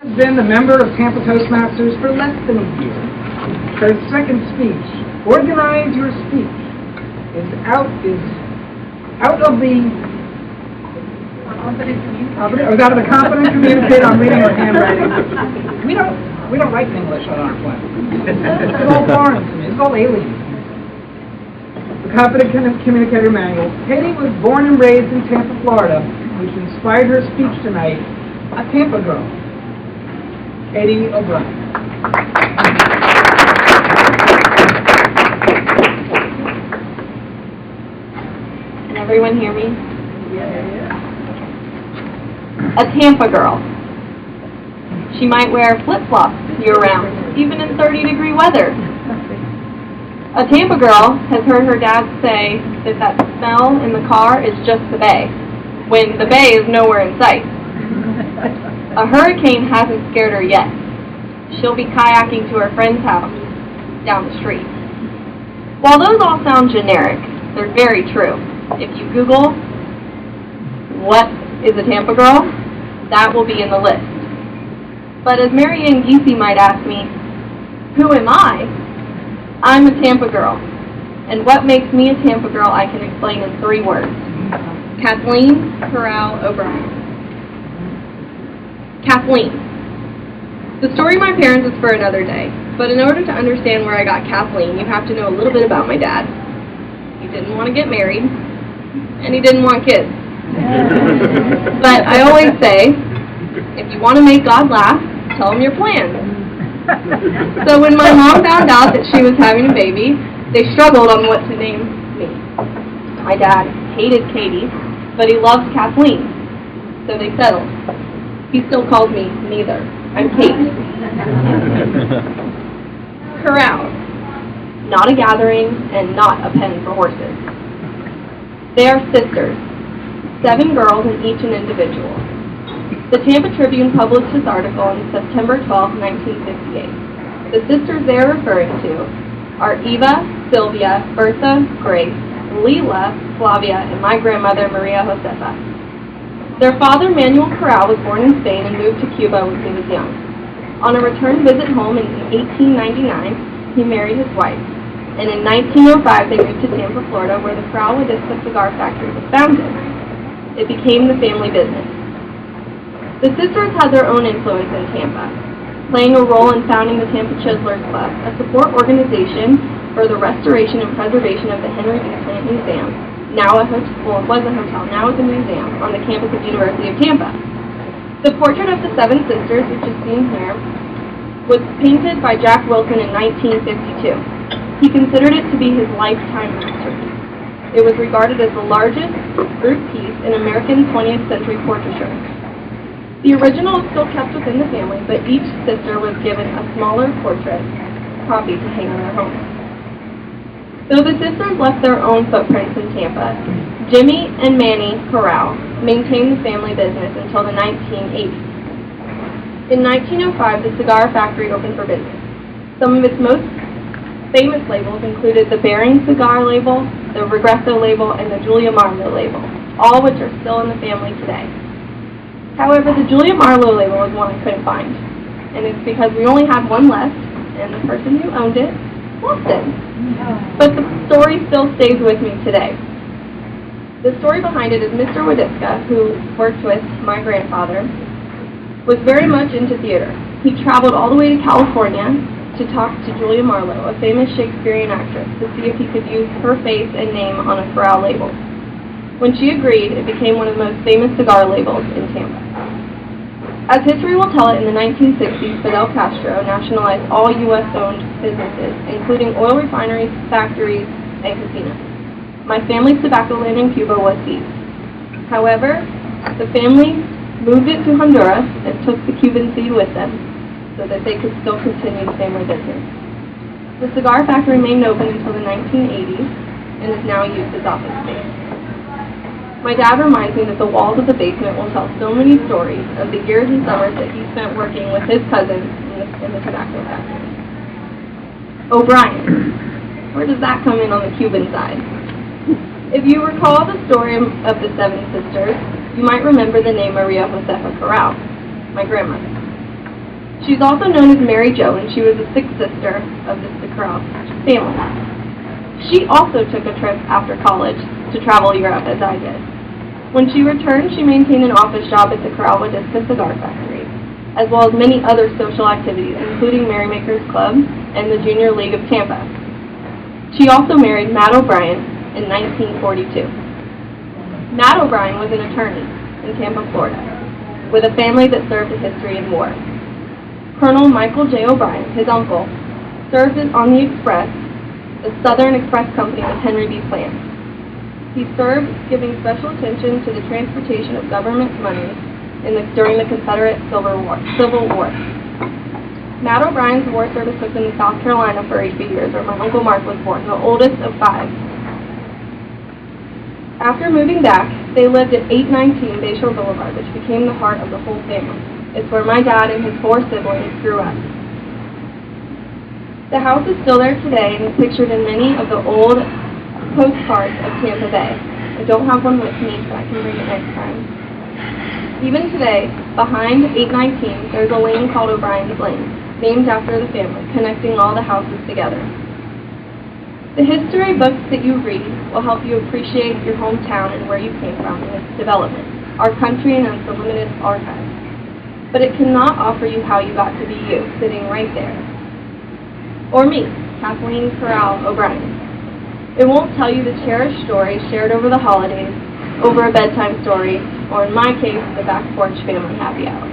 Has been a member of Tampa Toastmasters for less than a year. Her second speech, Organize Your Speech, is out of the confident communicator. I'm reading her handwriting. We don't write in English on our planet. It's all foreign to me. It's all alien. The Confident Communicator Manual. Katie was born and raised in Tampa, Florida, which inspired her speech tonight, a Tampa girl. Kathleen O'Brien. Can everyone hear me? Yeah. A Tampa girl. She might wear flip-flops year-round, even in 30-degree weather. A Tampa girl has heard her dad say that smell in the car is just the bay, when the bay is nowhere in sight. A hurricane hasn't scared her yet. She'll be kayaking to her friend's house down the street. While those all sound generic, they're very true. If you Google, what is a Tampa girl, that will be in the list. But as Mary Ann Giese might ask me, who am I? I'm a Tampa girl. And what makes me a Tampa girl I can explain in 3 words. Kathleen O'Brien. Kathleen. The story of my parents is for another day, but in order to understand where I got Kathleen, you have to know a little bit about my dad. He didn't want to get married, and he didn't want kids. But I always say, if you want to make God laugh, tell him your plans. So when my mom found out that she was having a baby, they struggled on what to name me. My dad hated Katie, but he loves Kathleen, so they settled. He still calls me neither. I'm Kate. Corral. Not a gathering and not a pen for horses. They are sisters. 7 girls and each an individual. The Tampa Tribune published this article on September 12, 1958. The sisters they are referring to are Eva, Sylvia, Bertha, Grace, Leela, Flavia, and my grandmother, Maria Josefa. Their father, Manuel Corral, was born in Spain and moved to Cuba when he was young. On a return visit home in 1899, he married his wife, and in 1905 they moved to Tampa, Florida, where the Corral Wadisca cigar factory was founded. It became the family business. The sisters had their own influence in Tampa, playing a role in founding the Tampa Chiselers Club, a support organization for the restoration and preservation of the Henry B. Plant Museum, now a hotel, well, it was a hotel, now it's a museum, on the campus of the University of Tampa. The portrait of the 7 sisters, which is seen here, was painted by Jack Wilson in 1952. He considered it to be his lifetime masterpiece. It was regarded as the largest group piece in American 20th century portraiture. The original is still kept within the family, but each sister was given a smaller portrait copy to hang in their home. Though the sisters left their own footprints in Tampa, Jimmy and Manny Corral maintained the family business until the 1980s. In 1905, the cigar factory opened for business. Some of its most famous labels included the Bering cigar label, the Regresso label, and the Julia Marlowe label, all which are still in the family today. However, the Julia Marlowe label is one I couldn't find, and it's because we only had one left, and the person who owned it lost it. But the story still stays with me today. The story behind it is Mr. Wadisca, who worked with my grandfather, was very much into theater. He traveled all the way to California to talk to Julia Marlowe, a famous Shakespearean actress, to see if he could use her face and name on a Corral label. When she agreed, it became one of the most famous cigar labels in Tampa. As history will tell it, in the 1960s, Fidel Castro nationalized all U.S.-owned businesses, including oil refineries, factories, and casinos. My family's tobacco land in Cuba was seized. However, the family moved it to Honduras and took the Cuban seed with them so that they could still continue the family business. The cigar factory remained open until the 1980s and is now used as office space. My dad reminds me that the walls of the basement will tell so many stories of the years and summers that he spent working with his cousins in the tobacco factory. O'Brien. Where does that come in on the Cuban side? If you recall the story of the 7 sisters, you might remember the name Maria Josefa Corral, my grandmother. She's also known as Mary Jo, and she was the sixth sister of the Corral family. She also took a trip after college to travel Europe, as I did. When she returned, she maintained an office job at the Corral Discus Cigar Factory, as well as many other social activities, including Merrymakers Club and the Junior League of Tampa. She also married Matt O'Brien in 1942. Matt O'Brien was an attorney in Tampa, Florida, with a family that served a history in war. Colonel Michael J. O'Brien, his uncle, served on the Express, the Southern Express Company with Henry B. Plant. He served giving special attention to the transportation of government money during the Confederate Civil War. Matt O'Brien's war service took them to South Carolina for 8 years, where my Uncle Mark was born, the oldest of 5. After moving back, they lived at 819 Bayshore Boulevard, which became the heart of the whole family. It's where my dad and his 4 siblings grew up. The house is still there today and is pictured in many of the old postcards of Tampa Bay. I don't have one with me, but I can bring it next time. Even today, behind 819, there's a lane called O'Brien's Lane, named after the family, connecting all the houses together. The history books that you read will help you appreciate your hometown and where you came from in its development, our country and its limited archives. But it cannot offer you how you got to be you, sitting right there. Or me, Kathleen O'Brien. It won't tell you the cherished stories shared over the holidays, over a bedtime story, or in my case, the back porch family happy hour.